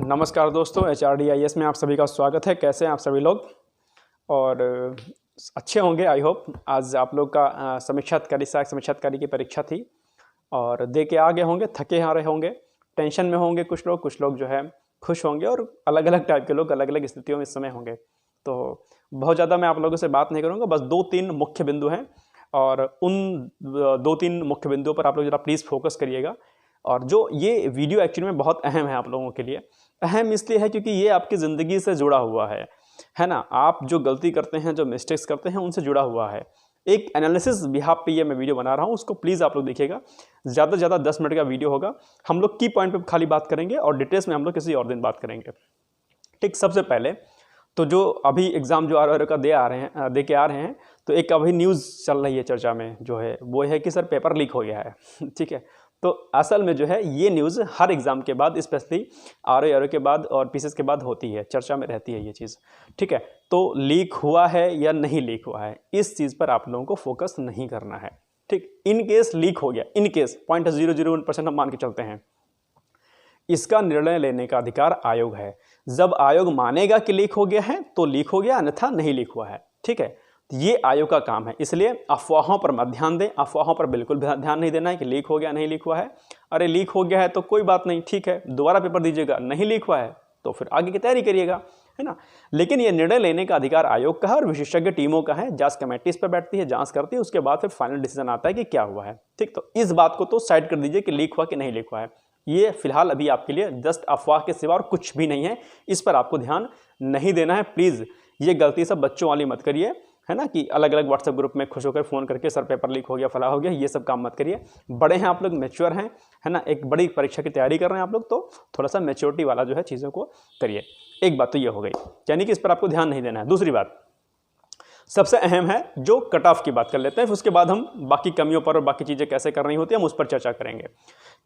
नमस्कार दोस्तों, HRDIS में आप सभी का स्वागत है। कैसे हैं आप सभी लोग? और अच्छे होंगे आई होप। आज आप लोग का समीक्षाधिकारी की परीक्षा थी और दे के आ गए होंगे, थके हारे होंगे, टेंशन में होंगे कुछ लोग जो है खुश होंगे और अलग अलग टाइप के लोग अलग अलग स्थितियों में इस समय होंगे। तो बहुत ज़्यादा मैं आप लोगों से बात नहीं करूँगा, बस 2-3 मुख्य बिंदु हैं और उन 2-3 मुख्य बिंदुओं पर आप लोग ज़रा प्लीज़ फोकस करिएगा। और जो ये वीडियो एक्चुअली में बहुत अहम है आप लोगों के लिए। अहम इसलिए है क्योंकि ये आपकी ज़िंदगी से जुड़ा हुआ है ना। आप जो गलती करते हैं, जो मिस्टेक्स करते हैं, उनसे जुड़ा हुआ है। एक एनालिसिस बिहाफ पे ये मैं वीडियो बना रहा हूँ, उसको प्लीज़ आप लोग देखिएगा। ज़्यादा से ज़्यादा 10 मिनट का वीडियो होगा। हम लोग की पॉइंट पे खाली बात करेंगे और डिटेल्स में हम लोग किसी और दिन बात करेंगे। ठीक, सबसे पहले तो जो अभी एग्ज़ाम जो RRR का दे के आ रहे हैं, तो एक अभी न्यूज़ चल रही है चर्चा में जो है वो है कि सर पेपर लीक हो गया है। ठीक है, तो असल में जो है ये न्यूज़ हर एग्ज़ाम के बाद, स्पेशली RRR के बाद और पीसीएस के बाद होती है, चर्चा में रहती है ये चीज़। ठीक है, तो लीक हुआ है या नहीं लीक हुआ है, इस चीज़ पर आप लोगों को फोकस नहीं करना है। ठीक, इन केस लीक हो गया, इन केस 0.001% हम मान के चलते हैं, इसका निर्णय लेने का अधिकार आयोग है। जब आयोग मानेगा कि लीक हो गया है तो लीक हो गया, अन्यथा नहीं लीक हुआ है। ठीक है, ये आयोग का काम है। इसलिए अफवाहों पर मत ध्यान दें, अफवाहों पर बिल्कुल भी ध्यान नहीं देना है कि लीक हो गया नहीं लीक हुआ है। अरे लीक हो गया है तो कोई बात नहीं, ठीक है, दोबारा पेपर दीजिएगा। नहीं लीक हुआ है तो फिर आगे की तैयारी करिएगा, है ना। लेकिन ये निर्णय लेने का अधिकार आयोग का है और विशेषज्ञ टीमों का है। जांच कमेटी इस पर बैठती है, जांच करती है, उसके बाद फिर फाइनल डिसीजन आता है कि क्या हुआ है। ठीक, तो इस बात को तो साइड कर दीजिए कि लीक हुआ कि नहीं लीक हुआ है। ये फिलहाल अभी आपके लिए जस्ट अफवाह के सिवा और कुछ भी नहीं है। इस पर आपको ध्यान नहीं देना है। प्लीज़ ये गलती सब बच्चों वाली मत करिए, है ना, कि अलग अलग व्हाट्सएप ग्रुप में खुश होकर फ़ोन करके सर पेपर लीक हो गया, फला हो गया, ये सब काम मत करिए। बड़े हैं आप लोग, मैच्योर हैं, है ना, एक बड़ी परीक्षा की तैयारी कर रहे हैं आप लोग, तो थोड़ा सा मैच्योरिटी वाला जो है चीज़ों को करिए। एक बात तो ये हो गई, यानी कि इस पर आपको ध्यान नहीं देना है। दूसरी बात सबसे अहम है, जो कट ऑफ की बात कर लेते हैं, फिर उसके बाद हम बाकी कमियों पर और बाकी चीज़ें कैसे करनी होती है हम उस पर चर्चा करेंगे।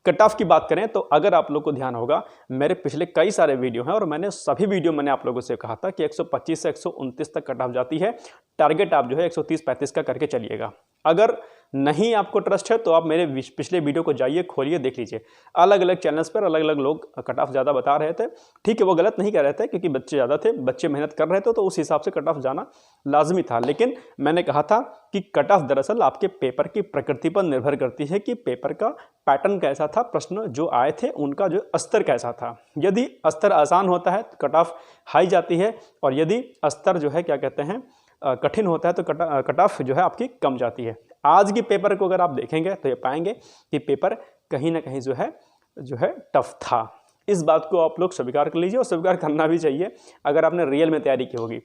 कट ऑफ की बात करें तो अगर आप लोग को ध्यान होगा, मेरे पिछले कई सारे वीडियो हैं और मैंने सभी वीडियो मैंने आप लोगों से कहा था कि 125 से 129 तक कट ऑफ जाती है। टारगेट आप जो है 130-135 का करके चलिएगा। अगर नहीं आपको ट्रस्ट है तो आप मेरे पिछले वीडियो को जाइए, खोलिए, देख लीजिए। अलग अलग चैनल्स पर अलग अलग लोग कट ऑफ ज़्यादा बता रहे थे। ठीक है, वो गलत नहीं कह रहे थे क्योंकि बच्चे ज़्यादा थे, बच्चे मेहनत कर रहे थे, तो उस हिसाब से कट ऑफ जाना लाजमी था। लेकिन मैंने कहा था कि कट ऑफ दरअसल आपके पेपर की प्रकृति पर निर्भर करती है कि पेपर का पैटर्न कैसा था, प्रश्न जो आए थे उनका जो स्तर कैसा था। यदि स्तर आसान होता है तो कट ऑफ हाई जाती है, और यदि स्तर जो है क्या कहते हैं कठिन होता है तो कट ऑफ जो है आपकी कम जाती है। आज के पेपर को अगर आप देखेंगे तो ये पाएंगे कि पेपर कहीं ना कहीं जो है टफ था। इस बात को आप लोग स्वीकार कर लीजिए और स्वीकार करना भी चाहिए। अगर आपने रियल में तैयारी की होगी,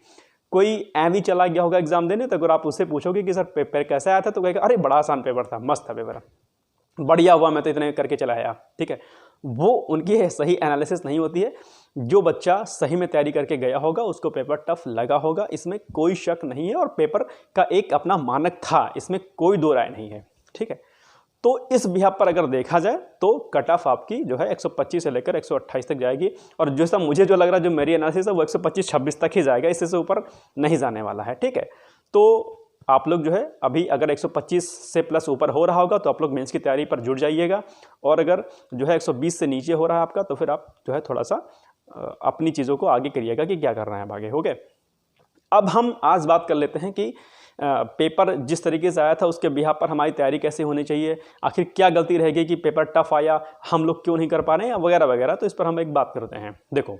कोई एम ही चला गया होगा एग्जाम देने, तो अगर आप उससे पूछोगे कि सर पेपर कैसा आया था, तो कहेगा अरे बड़ा आसान पेपर था, मस्त था पेपर, बढ़िया हुआ, मैं तो इतने करके चला आया। ठीक है, वो उनकी सही एनालिसिस नहीं होती है। जो बच्चा सही में तैयारी करके गया होगा उसको पेपर टफ लगा होगा, इसमें कोई शक नहीं है, और पेपर का एक अपना मानक था, इसमें कोई दो राय नहीं है। ठीक है, तो इस बिहाफ पर अगर देखा जाए तो कट ऑफ आपकी जो है 125 से लेकर 128 तक जाएगी, और जैसा मुझे जो लग रहा है, जो मेरी एनालिसिस है, वो 125-26 तक ही जाएगा, इससे से ऊपर नहीं जाने वाला है। ठीक है, तो आप लोग जो है अभी अगर 125 से प्लस ऊपर हो रहा होगा तो आप लोग मेंस की तैयारी पर जुड़ जाइएगा, और अगर जो है 120 से नीचे हो रहा है आपका, तो फिर आप जो है थोड़ा सा अपनी चीज़ों को आगे करिएगा कि क्या कर रहे हैं आगे। हो गए, अब हम आज बात कर लेते हैं कि पेपर जिस तरीके से आया था उसके बिहाफ पर हमारी तैयारी कैसे होनी चाहिए, आखिर क्या गलती रहेगी कि पेपर टफ आया, हम लोग क्यों नहीं कर पा रहे हैं, वगैरह वगैरह। तो इस पर हम एक बात करते हैं। देखो,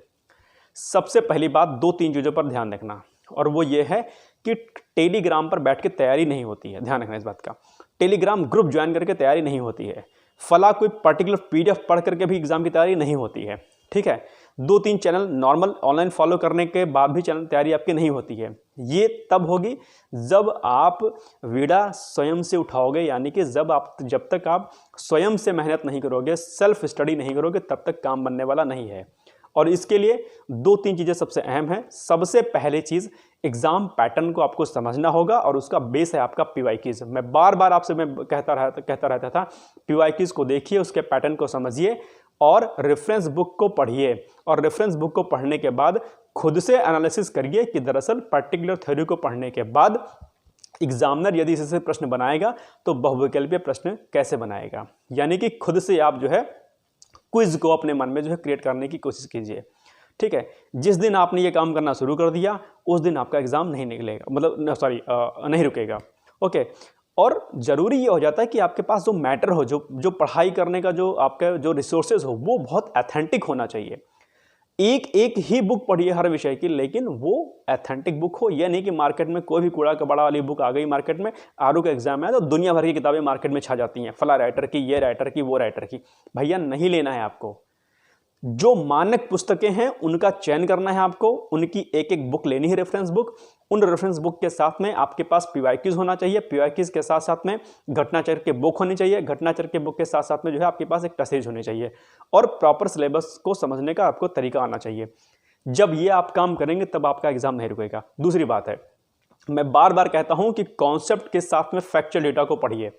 सबसे पहली बात 2-3 चीज़ों पर ध्यान रखना, और वो ये है कि टेलीग्राम पर बैठ के तैयारी नहीं होती है। ध्यान रखना इस बात का, टेलीग्राम ग्रुप ज्वाइन करके तैयारी नहीं होती है। फला कोई पर्टिकुलर PDF पढ़ करके भी एग्जाम की तैयारी नहीं होती है। ठीक है, 2-3 चैनल नॉर्मल ऑनलाइन फॉलो करने के बाद भी चैनल तैयारी आपकी नहीं होती है। ये तब होगी जब आप वीड़ा स्वयं से उठाओगे, यानी कि जब तक आप स्वयं से मेहनत नहीं करोगे, सेल्फ स्टडी नहीं करोगे, तब तक काम बनने वाला नहीं है। और इसके लिए 2-3 चीज़ें सबसे अहम है। सबसे पहले चीज़, एग्ज़ाम पैटर्न को आपको समझना होगा, और उसका बेस है आपका PYQs। मैं बार बार आपसे कहता रहता था, PYQs को देखिए, उसके पैटर्न को समझिए और रेफरेंस बुक को पढ़िए, और रेफरेंस बुक को पढ़ने के बाद खुद से एनालिसिस करिए कि दरअसल पर्टिकुलर थ्योरी को पढ़ने के बाद एग्जामिनर यदि इससे प्रश्न बनाएगा तो बहुविकल्पीय प्रश्न कैसे बनाएगा। यानी कि खुद से आप जो है क्विज को अपने मन में जो है क्रिएट करने की कोशिश कीजिए। ठीक है, जिस दिन आपने ये काम करना शुरू कर दिया उस दिन आपका एग्जाम नहीं निकलेगा, मतलब नहीं रुकेगा। ओके, और ज़रूरी ये हो जाता है कि आपके पास जो मैटर हो, जो पढ़ाई करने का जो आपका जो रिसोर्सेज हो वो बहुत ऑथेंटिक होना चाहिए। एक ही बुक पढ़िए हर विषय की, लेकिन वो ऑथेंटिक बुक हो। यह नहीं कि मार्केट में कोई भी कूड़ा कबाड़ा वाली बुक आ गई मार्केट में, आरू का एग्जाम है तो दुनिया भर की किताबें मार्केट में छा जाती हैं, फला राइटर की, ये राइटर की, वो राइटर की। भैया नहीं लेना है आपको। जो मानक पुस्तकें हैं उनका चयन करना है आपको, उनकी एक एक बुक लेनी है, रेफरेंस बुक। उन रेफरेंस बुक के साथ में आपके पास पीवाईक्यूज होना चाहिए, पीवाईक्यूज के साथ साथ में घटनाचक्र के बुक होनी चाहिए, घटनाचक्र के बुक के साथ साथ में जो है आपके पास एक पैसेज होनी चाहिए, और प्रॉपर सिलेबस को समझने का आपको तरीका आना चाहिए। जब ये आप काम करेंगे तब आपका एग्जाम नहीं रुकेगा। दूसरी बात है, मैं बार बार कहता हूं कि कॉन्सेप्ट के साथ में फैक्चुअल डेटा को पढ़िए।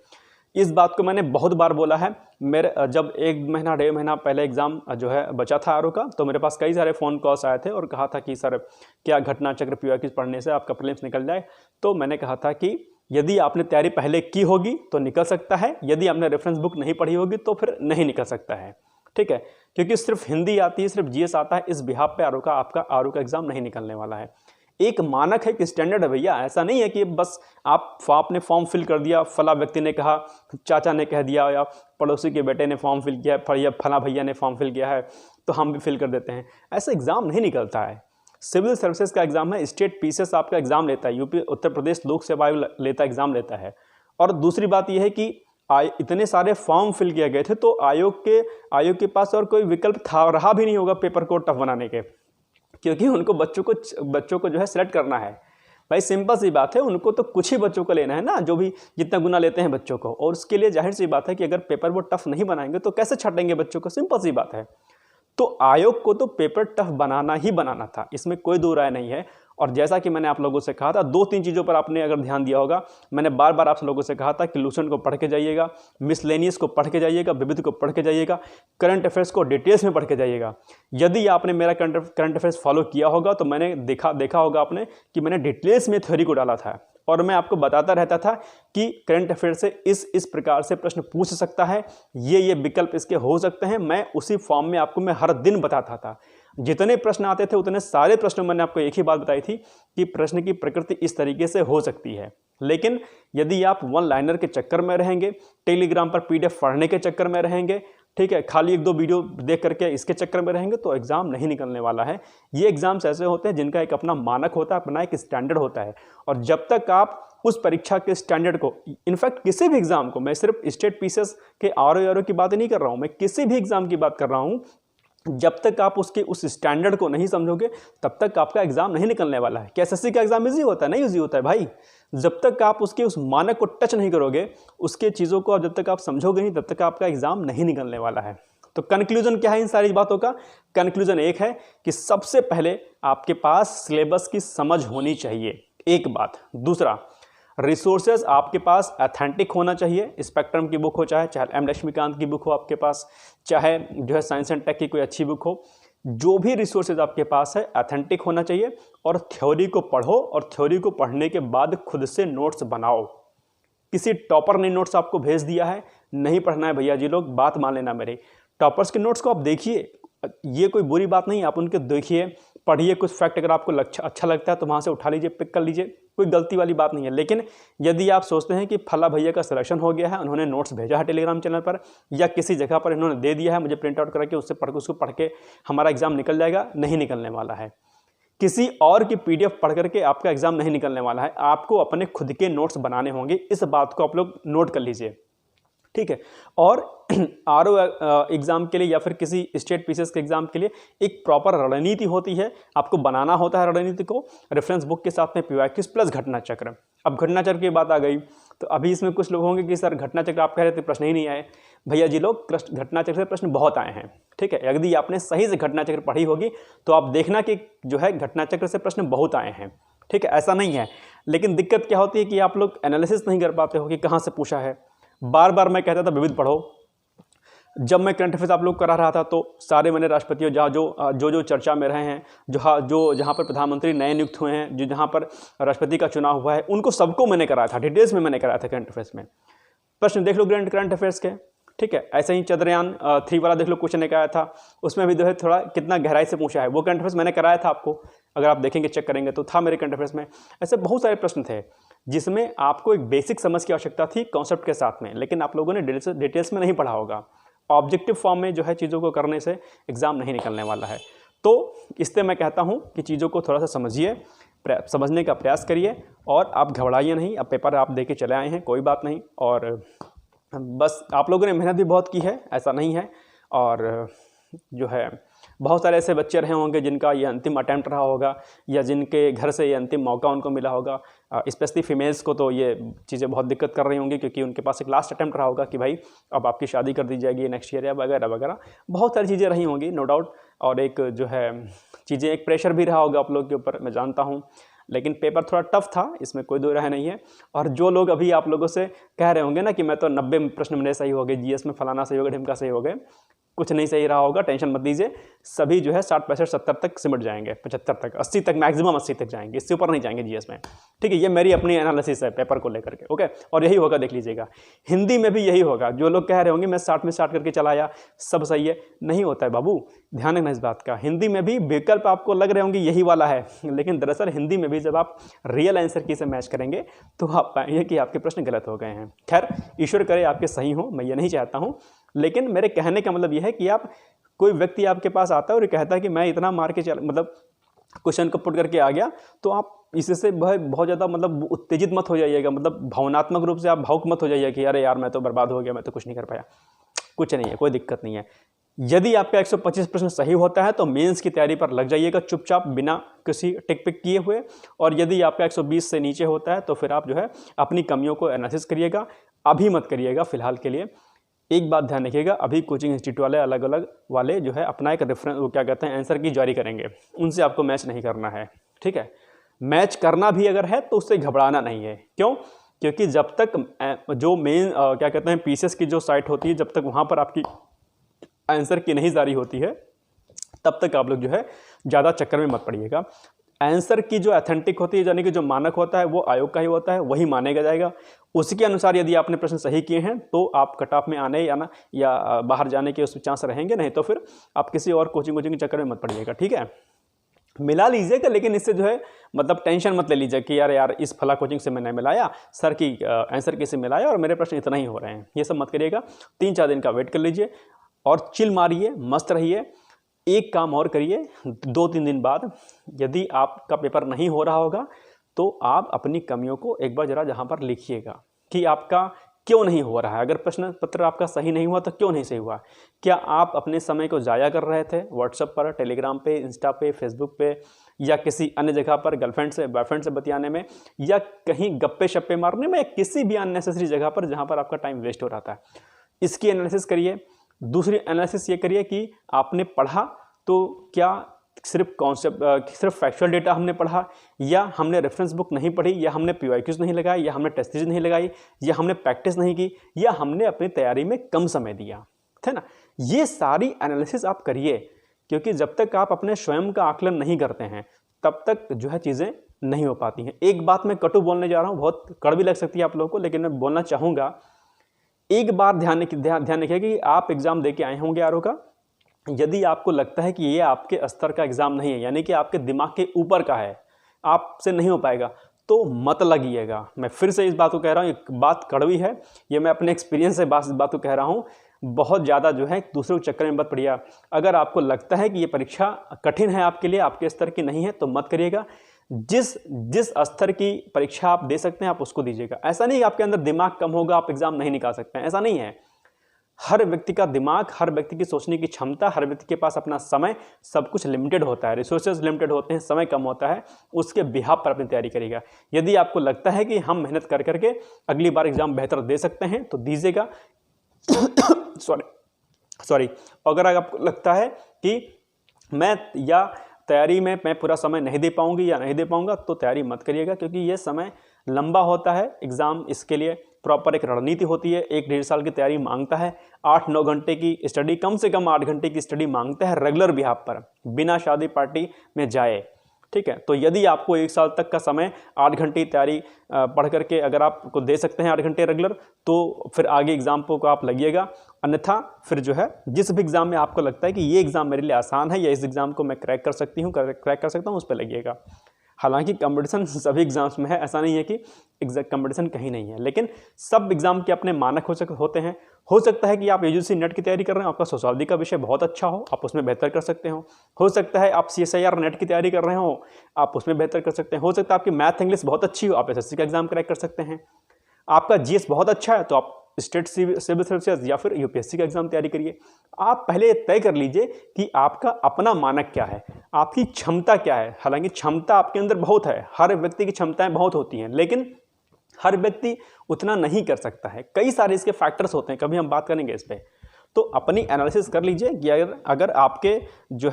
इस बात को मैंने बहुत बार बोला है। मेरे जब 1 महीना 1.5 महीना पहले एग्ज़ाम जो है बचा था आरओ का, तो मेरे पास कई सारे फ़ोन कॉल्स आए थे और कहा था कि सर क्या घटना चक्र पीवाईक्यूज पढ़ने से आपका प्रीलिम्स निकल जाए। तो मैंने कहा था कि यदि आपने तैयारी पहले की होगी तो निकल सकता है, यदि आपने रेफरेंस बुक नहीं पढ़ी होगी तो फिर नहीं निकल सकता है। ठीक है, क्योंकि सिर्फ हिंदी आती है, सिर्फ जीएस आता है, इस बिहाफ पे आपका आरओ का एग्ज़ाम नहीं निकलने वाला है। एक मानक है, एक स्टैंडर्ड है भैया। ऐसा नहीं है कि बस आपने फॉर्म फिल कर दिया, फला व्यक्ति ने कहा, चाचा ने कह दिया, या पड़ोसी के बेटे ने फॉर्म फिल किया है, या फला भैया ने फॉर्म फिल किया है तो हम भी फिल कर देते हैं। ऐसा एग्ज़ाम नहीं निकलता है। सिविल सर्विसेज का एग्ज़ाम है, स्टेट पीसीएस आपका एग्ज़ाम लेता है, यूपी उत्तर प्रदेश लोक सेवा आयोग लेता एग्ज़ाम लेता है। और दूसरी बात यह है कि इतने सारे फॉर्म फिल किए गए थे तो आयोग के पास और कोई विकल्प रहा भी नहीं होगा पेपर को टफ बनाने के, क्योंकि उनको बच्चों को जो है सिलेक्ट करना है। भाई सिंपल सी बात है, उनको तो कुछ ही बच्चों को लेना है ना, जो भी जितना गुना लेते हैं बच्चों को, और उसके लिए जाहिर सी बात है कि अगर पेपर वो टफ नहीं बनाएंगे तो कैसे छाटेंगे बच्चों को। सिंपल सी बात है। तो आयोग को तो पेपर टफ बनाना ही बनाना था, इसमें कोई दो राय नहीं है। और जैसा कि मैंने आप लोगों से कहा था, 2-3 चीज़ों पर आपने अगर ध्यान दिया होगा, मैंने बार बार आप लोगों से कहा था कि लूसेंट को पढ़ के जाइएगा, मिसलेनियस को पढ़ के जाइएगा, विविध को पढ़ के जाइएगा, करंट अफेयर्स को डिटेल्स में पढ़ के जाइएगा। यदि आपने मेरा करंट अफेयर्स फॉलो किया होगा तो मैंने देखा होगा आपने कि मैंने डिटेल्स में थ्योरी को डाला था, और मैं आपको बताता रहता था कि करंट अफेयर से इस प्रकार से प्रश्न पूछ सकता है, ये विकल्प इसके हो सकते हैं। मैं उसी फॉर्म में आपको मैं हर दिन बताता था। जितने प्रश्न आते थे उतने सारे प्रश्न मैंने आपको एक ही बात बताई थी कि प्रश्न की प्रकृति इस तरीके से हो सकती है। लेकिन यदि आप वन लाइनर के चक्कर में रहेंगे, टेलीग्राम पर पीडीएफ पढ़ने के चक्कर में रहेंगे, ठीक है, खाली 1-2 वीडियो देख करके इसके चक्कर में रहेंगे, तो एग्जाम नहीं निकलने वाला है। ये एग्जाम्स ऐसे होते हैं जिनका एक अपना मानक होता है, अपना एक स्टैंडर्ड होता है, और जब तक आप उस परीक्षा के स्टैंडर्ड को, इनफैक्ट किसी भी एग्जाम को, मैं सिर्फ स्टेट पीसीएस के आरओ की बात नहीं कर रहा हूँ, मैं किसी भी एग्जाम की बात कर रहा हूँ, जब तक आप उसके उस स्टैंडर्ड को नहीं समझोगे तब तक आपका एग्जाम नहीं निकलने वाला है। क्या एसएससी का एग्जाम इजी होता है? नहीं इजी होता है भाई। जब तक आप उसके उस मानक को टच नहीं करोगे, उसके चीज़ों को जब तक आप समझोगे नहीं, तब तक आपका एग्जाम नहीं निकलने वाला है। तो कंक्लूजन क्या है इन सारी बातों का? कंक्लूजन एक है कि सबसे पहले आपके पास सिलेबस की समझ होनी चाहिए, एक बात। दूसरा, रिसोर्सेज आपके पास ऑथेंटिक होना चाहिए। स्पेक्ट्रम की बुक हो, चाहे एम लक्ष्मीकांत की बुक हो आपके पास, चाहे जो है साइंस एंड टेक की कोई अच्छी बुक हो, जो भी रिसोर्सेज आपके पास है ऑथेंटिक होना चाहिए। और थ्योरी को पढ़ो, और थ्योरी को पढ़ने के बाद खुद से नोट्स बनाओ। किसी टॉपर ने नोट्स आपको भेज दिया है, नहीं पढ़ना है भैया जी लोग, बात मान लेना मेरी। टॉपर्स के नोट्स को आप देखिए, ये कोई बुरी बात नहीं, आप उनके देखिए, पढ़िए, कुछ फैक्ट अगर आपको अच्छा लगता है तो वहाँ से उठा लीजिए, पिक कर लीजिए, कोई गलती वाली बात नहीं है। लेकिन यदि आप सोचते हैं कि फला भैया का सिलेक्शन हो गया है, उन्होंने नोट्स भेजा है टेलीग्राम चैनल पर, या किसी जगह पर इन्होंने दे दिया है, मुझे प्रिंट आउट करके उसको पढ़ के हमारा एग्जाम निकल जाएगा, नहीं निकलने वाला है। किसी और की पीडीएफ पढ़ करके आपका एग्जाम नहीं निकलने वाला है। आपको अपने खुद के नोट्स बनाने होंगे, इस बात को आप लोग नोट कर लीजिए, ठीक है। और आरओ एग्जाम के लिए या फिर किसी स्टेट पीसीएस के एग्जाम के लिए एक प्रॉपर रणनीति होती है, आपको बनाना होता है रणनीति को, रेफरेंस बुक के साथ में पीवाईक्यूज प्लस घटना चक्र। अब घटना चक्र की बात आ गई तो अभी इसमें कुछ लोग होंगे कि सर घटना चक्र आप कह रहे थे प्रश्न ही नहीं आए। भैया जी लोग, घटना चक्र से प्रश्न बहुत आए हैं, ठीक है। यदि आपने सही से घटना चक्र पढ़ी होगी तो आप देखना कि जो है घटना चक्र से प्रश्न बहुत आए हैं, ठीक है, ऐसा नहीं है। लेकिन दिक्कत क्या होती है कि आप लोग एनालिसिस नहीं कर पाते हो कि कहाँ से पूछा है। बार बार मैं कहता था विविध पढ़ो। जब मैं करंट अफेयर्स आप लोग करा रहा था तो सारे मैंने राष्ट्रपतियों जो चर्चा में रहे हैं, जहाँ पर प्रधानमंत्री नए नियुक्त हुए हैं, जहाँ पर राष्ट्रपति का चुनाव हुआ है, उनको सबको मैंने कराया था, डिटेल्स में मैंने कराया था करंट अफेयर्स में। प्रश्न देख लो करंट अफेयर्स के, ठीक है। ऐसे ही चंद्रयान 3 वाला देख लो, क्वेश्चन एक आया था, उसमें भी जो है थोड़ा कितना गहराई से पूछा है। वो करंट अफेयर्स मैंने कराया था आपको, अगर आप देखेंगे चेक करेंगे तो था मेरे करंट अफेयर्स में। ऐसे बहुत सारे प्रश्न थे जिसमें आपको एक बेसिक समझ की आवश्यकता थी कॉन्सेप्ट के साथ में, लेकिन आप लोगों ने डिटेल्स में नहीं पढ़ा होगा। ऑब्जेक्टिव फॉर्म में जो है चीज़ों को करने से एग्जाम नहीं निकलने वाला है। तो इससे मैं कहता हूँ कि चीज़ों को थोड़ा सा समझिए, समझने का प्रयास करिए, और आप घबराइए नहीं। अब पेपर आप दे के चले आए हैं, कोई बात नहीं, और बस आप लोगों ने मेहनत भी बहुत की है, ऐसा नहीं है। और जो है बहुत सारे ऐसे बच्चे रहे होंगे जिनका ये अंतिम अटैम्प्ट रहा होगा, या जिनके घर से ये अंतिम मौका उनको मिला होगा। स्पेशली फीमेल्स को तो ये चीज़ें बहुत दिक्कत कर रही होंगी, क्योंकि उनके पास एक लास्ट अटैम्प्ट रहा होगा कि भाई अब आपकी शादी कर दी जाएगी नेक्स्ट ईयर, या वगैरह वगैरह बहुत सारी चीज़ें रही होंगी, नो डाउट। और एक जो है चीज़ें, एक प्रेशर भी रहा होगा आप लोग के ऊपर, मैं जानता हूँ। लेकिन पेपर थोड़ा टफ था, इसमें कोई दो राय नहीं है। और जो लोग अभी आप लोगों से कह रहे होंगे ना कि मैं तो 90 प्रश्न मेरे सही हो गए, जीएस में फलाना सही हो गया, ढिमका सही हो गए, कुछ नहीं सही रहा होगा, टेंशन मत लीजिए। सभी जो है 60, 65, 70 तक सिमट जाएंगे, 75 तक, 80 तक, मैक्सिमम 80 तक जाएंगे, इससे ऊपर नहीं जाएंगे जीएस में। ठीक है, ये मेरी अपनी एनालिसिस है पेपर को लेकर के, ओके। और यही होगा, देख लीजिएगा। हिंदी में भी यही होगा। जो लोग कह रहे होंगे मैं 60 में 60 करके चला आया, सब सही है, नहीं होता है बाबू, ध्यान रखना इस बात का। हिंदी में भी विकल्प आपको लग रहे होंगे यही वाला है, लेकिन दरअसल हिंदी में भी जब आप रियल आंसर की से मैच करेंगे तो आप पाएंगे कि आपके प्रश्न गलत हो गए हैं। खैर, ईश्वर करे आपके सही हो, मैं ये नहीं चाहता हूँ, लेकिन मेरे कहने का मतलब यह है कि आप, कोई व्यक्ति आपके पास आता है और कहता है कि मैं इतना मार के मतलब क्वेश्चन को पुट करके आ गया, तो आप इससे बहुत ज़्यादा मतलब उत्तेजित मत हो जाइएगा, मतलब भावनात्मक रूप से आप भावुक मत हो जाइएगा कि अरे यार मैं तो बर्बाद हो गया, मैं तो कुछ नहीं कर पाया। कुछ नहीं है, कोई दिक्कत नहीं है। यदि आपका 125 प्रश्न सही होता है तो मेंस की तैयारी पर लग जाइएगा चुपचाप, बिना किसी टिक पिक किए हुए। और यदि आपका 120 से नीचे होता है तो फिर आप जो है अपनी कमियों को एनालिसिस करिएगा, अभी मत करिएगा फिलहाल के लिए। एक बात ध्यान रखिएगा, अभी कोचिंग इंस्टीट्यूट वाले अलग अलग वाले जो है अपना एक रेफरेंस, वो क्या कहते हैं, आंसर की जारी करेंगे, उनसे आपको मैच नहीं करना है। ठीक है, मैच करना भी अगर है तो उससे घबराना नहीं है। क्यों? क्योंकि जब तक जो मेन क्या कहते हैं पीसीएस की जो साइट होती है, जब तक वहाँ पर आपकी आंसर की नहीं जारी होती है, तब तक आप लोग जो है ज़्यादा चक्कर में मत पड़िएगा। आंसर की जो ऑथेंटिक होती है, यानी कि जो मानक होता है वो आयोग का ही होता है, वही मानेगा जाएगा। उसके अनुसार यदि आपने प्रश्न सही किए हैं तो आप कट ऑफ में आने या बाहर जाने के उस चांस रहेंगे, नहीं तो फिर आप किसी और कोचिंग के चक्कर में मत पड़िएगा। ठीक है, मिला लीजिएगा, लेकिन इससे जो है मतलब टेंशन मत ले लीजिए कि यार इस फला कोचिंग से मैंने मिलाया, सर की आंसर किसे मिलाया और मेरे प्रश्न इतना ही हो रहे हैं, ये सब मत करिएगा। 3-4 दिन का वेट कर लीजिए और चिल मारिए, मस्त रहिए। एक काम और करिए, 2-3 दिन बाद यदि आपका पेपर नहीं हो रहा होगा तो आप अपनी कमियों को एक बार जरा जहाँ पर लिखिएगा कि आपका क्यों नहीं हो रहा है। अगर प्रश्न पत्र आपका सही नहीं हुआ तो क्यों नहीं सही हुआ? क्या आप अपने समय को ज़ाया कर रहे थे व्हाट्सएप पर, टेलीग्राम पे, इंस्टा पे, फेसबुक पे, या किसी अन्य जगह पर गर्लफ्रेंड से, बॉयफ्रेंड से बतियाने में, या कहीं गप्पे शप्पे मारने में, या किसी भी अननेसेसरी जगह पर जहाँ पर आपका टाइम वेस्ट हो रहा था? इसकी एनालिसिस करिए। दूसरी एनालिसिस ये करिए कि आपने पढ़ा तो क्या सिर्फ कॉन्सेप्ट, सिर्फ फैक्चुअल डेटा हमने पढ़ा, या हमने रेफरेंस बुक नहीं पढ़ी, या हमने पीवाईक्यूज नहीं लगाए, या हमने टेस्ट सीरीज नहीं लगाई, या हमने प्रैक्टिस नहीं की, या हमने अपनी तैयारी में कम समय दिया, है ना? ये सारी एनालिसिस आप करिए, क्योंकि जब तक आप अपने स्वयं का आकलन नहीं करते हैं तब तक जो है चीज़ें नहीं हो पाती हैं। एक बात मैं कटु बोलने जा रहा हूँ, बहुत कड़वी लग सकती है आप लोगों को, लेकिन मैं बोलना चाहूँगा। एक बात ध्यान रखिए कि आप एग्जाम दे के आए होंगे आरओ का, यदि आपको लगता है कि ये आपके स्तर का एग्जाम नहीं है, यानी कि आपके दिमाग के ऊपर का है, आपसे नहीं हो पाएगा, तो मत लगिएगा। मैं फिर से इस बात को कह रहा हूँ, एक बात कड़वी है, ये मैं अपने एक्सपीरियंस से इस बात को कह रहा हूँ। बहुत ज़्यादा जो है दूसरे के चक्कर में मत पड़िए। अगर आपको लगता है कि ये परीक्षा कठिन है आपके लिए, आपके स्तर की नहीं है, तो मत करिएगा। जिस स्तर की परीक्षा आप दे सकते हैं आप उसको दीजिएगा। ऐसा नहीं आपके अंदर दिमाग कम होगा, आप एग्जाम नहीं निकाल सकते हैं, ऐसा नहीं है। हर व्यक्ति का दिमाग, हर व्यक्ति की सोचने की क्षमता, हर व्यक्ति के पास अपना समय, सब कुछ लिमिटेड होता है, रिसोर्सेज लिमिटेड होते हैं, समय कम होता है। उसके बिहाफ पर अपनी तैयारी करिएगा। यदि आपको लगता है कि हम मेहनत कर करके अगली बार एग्जाम बेहतर दे सकते हैं तो दीजिएगा। सॉरी। अगर आपको लगता है कि मैं तैयारी में मैं पूरा समय नहीं दे पाऊंगी या नहीं दे पाऊंगा, तो तैयारी मत करिएगा, क्योंकि ये समय लंबा होता है। एग्जाम इसके लिए प्रॉपर एक रणनीति होती है, 1-1.5 साल की तैयारी मांगता है, 8-9 घंटे की स्टडी, कम से कम 8 घंटे की स्टडी मांगता है रेगुलर बिहाफ पर, बिना शादी पार्टी में जाए। ठीक है। तो यदि आपको 1 साल तक का समय 8 घंटे तैयारी पढ़ करके अगर आपको दे सकते हैं 8 घंटे रेगुलर, तो फिर आगे एग्जाम को आप लगिएगा। अन्यथा फिर जो है जिस भी एग्जाम में आपको लगता है कि ये एग्जाम मेरे लिए आसान है या इस एग्जाम को मैं क्रैक कर सकती हूँ, क्रैक कर सकता हूँ, उस पर लगिएगा। हालांकि कंपटीशन सभी एग्जाम्स में है, ऐसा नहीं है कि एग्जैक्ट कंपटीशन कहीं नहीं है, लेकिन सब एग्जाम के अपने मानक होते हैं। हो सकता है कि आप यूजीसी नेट की तैयारी कर रहे हो, आपका सोशियोलॉजी का विषय बहुत अच्छा हो, आप उसमें बेहतर कर सकते हो सकता है आप CSIR नेट की तैयारी कर रहे हो, आप उसमें बेहतर कर सकते हैं। हो सकता है आपकी मैथ इंग्लिश बहुत अच्छी हो, आप SSC का एग्जाम क्रैक कर सकते हैं। आपका GS बहुत अच्छा है तो आप स्टेट सिविल सर्विसेज या फिर UPSC का एग्जाम तैयारी करिए। आप पहले तय कर लीजिए कि आपका अपना मानक क्या है, आपकी क्षमता क्या है। हालांकि क्षमता आपके अंदर बहुत है, हर व्यक्ति की क्षमताएं बहुत होती हैं, लेकिन हर व्यक्ति उतना नहीं कर सकता है। कई सारे इसके फैक्टर्स होते हैं, कभी हम बात करेंगे इस पर। तो अपनी एनालिसिस कर लीजिए कि अगर आपके जो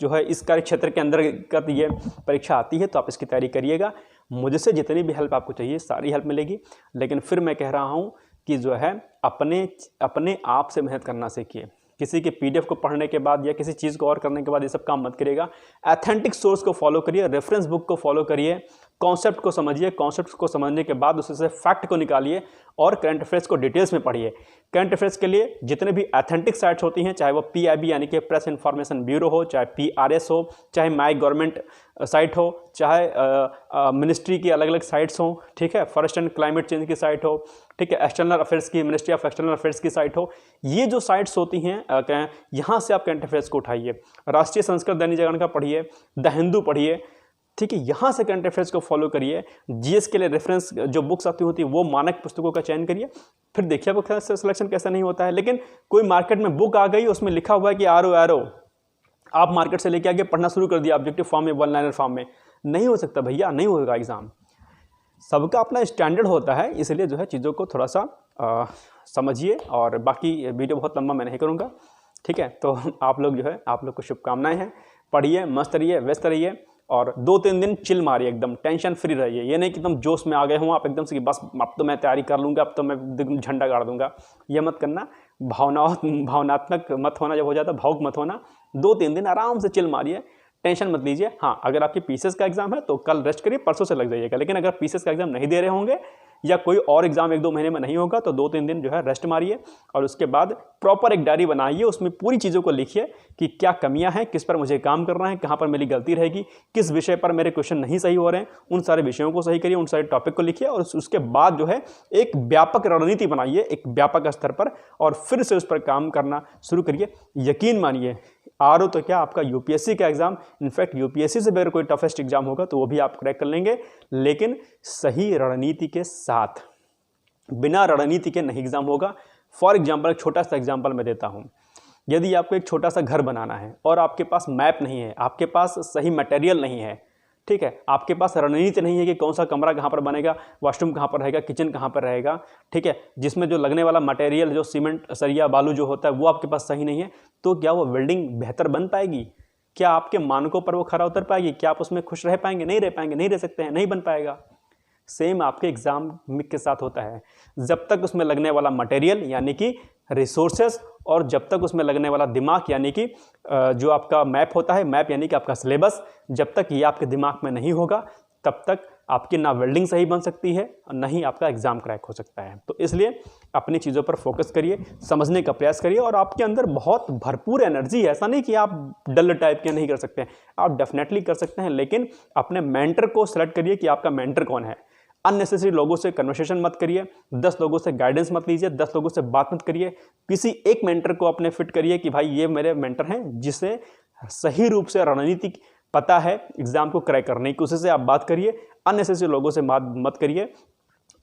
है इस कार्य क्षेत्र के अंदर ये परीक्षा आती है तो आप इसकी तैयारी करिएगा। मुझसे जितनी भी हेल्प आपको चाहिए सारी हेल्प मिलेगी, लेकिन फिर मैं कह रहा हूँ कि जो है अपने आप से मेहनत करना सीखिए। किसी के PDF को पढ़ने के बाद या किसी चीज़ को और करने के बाद ये सब काम मत करिएगा। ऑथेंटिक सोर्स को फॉलो करिए, रेफरेंस बुक को फॉलो करिए, कॉन्सेप्ट को समझिए, कॉन्सेप्ट को समझने के बाद उससे फैक्ट को निकालिए और करंट अफेयर्स को डिटेल्स में पढ़िए। करंट अफेयर्स के लिए जितने भी ऑथेंटिक साइट्स होती हैं, चाहे वो PIB यानी कि प्रेस इंफॉर्मेशन ब्यूरो हो, चाहे PRS हो, चाहे माई गवर्नमेंट साइट हो, चाहे मिनिस्ट्री की अलग अलग साइट्स हों, ठीक है, फॉरेस्ट एंड क्लाइमेट चेंज की साइट हो, ठीक है, एक्सटर्नल अफेयर्स की मिनिस्ट्री ऑफ एक्सटर्नल अफेयर्स की साइट हो, ये जो साइट्स होती हैं यहाँ से आप करंट अफेयर्स को उठाइए। राष्ट्रीय संस्कृत दैनिक जागरण का पढ़िए, द हिंदू पढ़िए, ठीक है, यहाँ से करंट अफेयर्स को फॉलो करिए। GS के लिए रेफरेंस जो बुक्स आती होती है वो मानक पुस्तकों का चयन करिए। फिर देखिए आपको सिलेक्शन कैसा नहीं होता है। लेकिन कोई मार्केट में बुक आ गई, उसमें लिखा हुआ है कि आरो आप मार्केट से लेके आगे पढ़ना शुरू कर दिया ऑब्जेक्टिव फॉर्म में, 1 लाइनर फॉर्म में, नहीं हो सकता भैया, नहीं होगा एग्जाम। सबका अपना स्टैंडर्ड होता है, इसलिए जो है चीज़ों को थोड़ा सा समझिए। और बाकी वीडियो बहुत लंबा मैं नहीं करूँगा, ठीक है। तो आप लोग जो है, आप लोग को शुभकामनाएं हैं। पढ़िए, मस्त रहिए, व्यस्त रहिए और 2-3 दिन चिल मारिए, एकदम टेंशन फ्री रहिए। ये नहीं कि एकदम जोश में आ गए हों आप एकदम से कि बस अब तो मैं तैयारी कर लूँगा, अब तो मैं झंडा गाड़ दूंगा। ये मत करना। भावनात्मक मत होना, जब हो जाता भावुक मत होना। 2-3 दिन आराम से चिल मारिए, टेंशन मत लीजिए। हाँ, अगर आपकी PCS का एग्जाम है तो कल रेस्ट करिए, परसों से लग जाइएगा। लेकिन अगर PCS का एग्जाम नहीं दे रहे होंगे या कोई और एग्जाम 1-2 महीने में नहीं होगा तो 2-3 दिन जो है रेस्ट मारिए और उसके बाद प्रॉपर एक डायरी बनाइए, उसमें पूरी चीज़ों को लिखिए कि क्या कमियां हैं, किस पर मुझे काम करना है, कहाँ पर मेरी गलती रहेगी, किस विषय पर मेरे क्वेश्चन नहीं सही हो रहे हैं, उन सारे विषयों को सही करिए, उन सारे टॉपिक को लिखिए और उसके बाद जो है एक व्यापक रणनीति बनाइए, एक व्यापक स्तर पर, और फिर से उस पर काम करना शुरू करिए। यकीन मानिए, RO तो क्या, आपका UPSC का एग्जाम, इनफैक्ट UPSC से अगर कोई टफेस्ट एग्जाम होगा तो वो भी आप क्रैक कर लेंगे, लेकिन सही रणनीति के साथ। बिना रणनीति के नहीं एग्जाम होगा। फॉर एग्जाम्पल एक छोटा सा एग्जाम्पल मैं देता हूँ। यदि आपको एक छोटा सा घर बनाना है और आपके पास मैप नहीं है, आपके पास सही मटेरियल नहीं है, ठीक है, आपके पास रणनीति नहीं है कि कौन सा कमरा कहाँ पर बनेगा, वॉशरूम कहाँ पर रहेगा, किचन कहाँ पर रहेगा, ठीक है, जिसमें जो लगने वाला मटेरियल जो सीमेंट, सरिया, बालू जो होता है वो आपके पास सही नहीं है, तो क्या वो बिल्डिंग बेहतर बन पाएगी? क्या आपके मानकों पर वो खरा उतर पाएगी? क्या आप उसमें खुश रह पाएंगे? नहीं रह पाएंगे, नहीं रह सकते हैं, नहीं बन पाएगा। सेम आपके एग्जाम के साथ होता है। जब तक उसमें लगने वाला मटेरियल यानी कि रिसोर्सेस और जब तक उसमें लगने वाला दिमाग यानी कि जो आपका मैप होता है, मैप यानी कि आपका सिलेबस, जब तक ये आपके दिमाग में नहीं होगा तब तक आपकी ना वेल्डिंग सही बन सकती है और ना ही आपका एग्जाम क्रैक हो सकता है। तो इसलिए अपनी चीज़ों पर फोकस करिए, समझने का प्रयास करिए और आपके अंदर बहुत भरपूर एनर्जी है। ऐसा नहीं कि आप डल टाइप के नहीं कर सकते हैं, आप डेफिनेटली कर सकते हैं, लेकिन अपने मेंटर को सेलेक्ट करिए कि आपका मेंटर कौन है। अननेसेसरी लोगों से कन्वर्सेशन मत करिए, 10 लोगों से गाइडेंस मत लीजिए, 10 लोगों से बात मत करिए। किसी एक मेंटर को अपने फिट करिए कि भाई ये मेरे मेंटर हैं जिसे सही रूप से रणनीति पता है एग्जाम को क्रैक करने की, उससे आप बात करिए। अननेसेसरी लोगों से बात मत करिए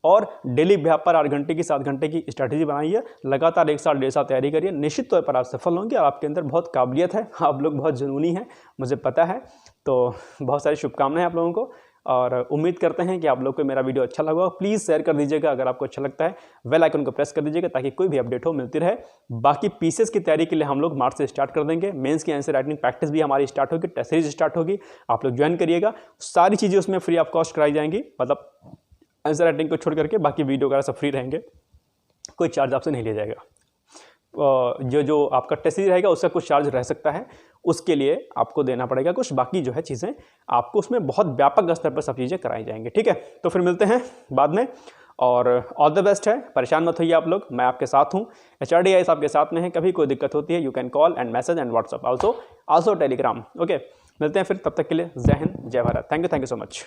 और डेली बेसिस पर 8 घंटे की 7 घंटे की स्ट्रैटेजी बनाइए। लगातार 1 साल 1.5 साल तैयारी करिए, निश्चित तौर पर आप सफल होंगे और आपके अंदर बहुत काबिलियत है, आप लोग बहुत जुनूनी हैं, मुझे पता है। तो बहुत सारी शुभकामनाएं आप लोगों को और उम्मीद करते हैं कि आप लोग को मेरा वीडियो अच्छा लगा। प्लीज़ शेयर कर दीजिएगा अगर आपको अच्छा लगता है, बेल आइकन को प्रेस कर दीजिएगा ताकि कोई भी अपडेट हो मिलती रहे। बाकी PCS की तैयारी के लिए हम लोग मार्च से स्टार्ट कर देंगे। मेंस की आंसर राइटिंग प्रैक्टिस भी हमारी स्टार्ट होगी, टेस्ट सीरीज स्टार्ट होगी, आप लोग ज्वाइन करिएगा। सारी चीज़ें उसमें फ्री ऑफ कॉस्ट कराई जाएंगी, मतलब आंसर राइटिंग को छोड़ करके बाकी वीडियो वगैरह सब फ्री रहेंगे, कोई चार्ज आपसे नहीं लिया जाएगा। जो आपका टेस्ट सीरीज रहेगा उसका कुछ चार्ज रह सकता है, उसके लिए आपको देना पड़ेगा कुछ। बाकी जो है चीज़ें आपको उसमें बहुत व्यापक स्तर पर सब चीज़ें कराई जाएंगी, ठीक है। तो फिर मिलते हैं बाद में, और ऑल द बेस्ट है। परेशान मत होइए आप लोग, मैं आपके साथ हूँ। HRD IAS आपके साथ में है, कभी कोई दिक्कत होती है you can call and message and WhatsApp, also Telegram. Okay, मिलते हैं फिर, तब तक के लिए जय हिंद जय Bharat. Thank you so much.